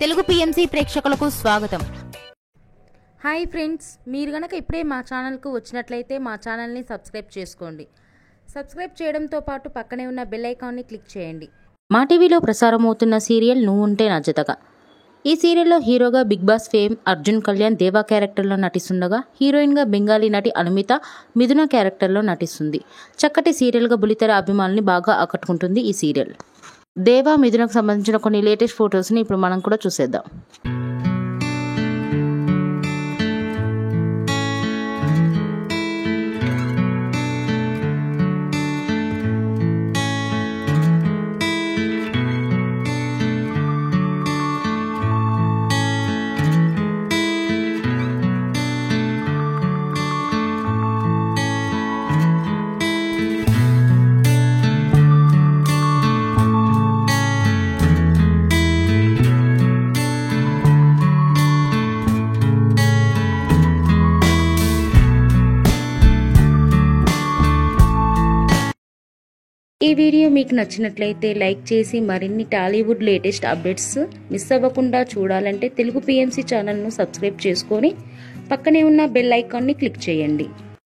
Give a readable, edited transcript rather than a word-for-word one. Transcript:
Telugu PMC ప్రేక్షకులకు స్వాగతం. Hi friends, మీరు గనక ఇప్పుడే మా ఛానల్కు వచ్చినట్లయితే మా ఛానల్ని సబ్స్క్రైబ్ చేసుకోండి. సబ్స్క్రైబ్ చేయడంతో పాటు పక్కనే ఉన్న బెల్ ఐకాన్ని క్లిక్ చేయండి. మా టీవీలో ప్రసారం అవుతున్న సీరియల్ నువ్వు ఉంటే నా జతగా. ఈ సీరియల్లో హీరోగా big boss fame Arjun Kalyan Deva క్యారెక్టర్లో నటిస్తుండగా, హీరోయిన్గా బెంగాలీ నటి అనుమిత మిథున క్యారెక్టర్లో నటిస్తుంది. చక్కటి సీరియల్గా బులితెర అభిమానుల్ని బాగా ఆకట్టుకుంటుంది ఈ సీరియల్. దేవా మిథునకు సంబంధించిన కొన్ని లేటెస్ట్ ఫొటోస్ని ఇప్పుడు మనం కూడా చూసేద్దాం. ఈ వీడియో మీకు నచ్చినట్లయితే లైక్ చేసి మరిన్ని టాలీవుడ్ లేటెస్ట్ అప్డేట్స్ మిస్ అవ్వకుండా చూడాలంటే తెలుగు పిఎంసి ఛానల్ను సబ్స్క్రైబ్ చేసుకొని పక్కనే ఉన్న బెల్ ఐకాన్ని క్లిక్ చేయండి.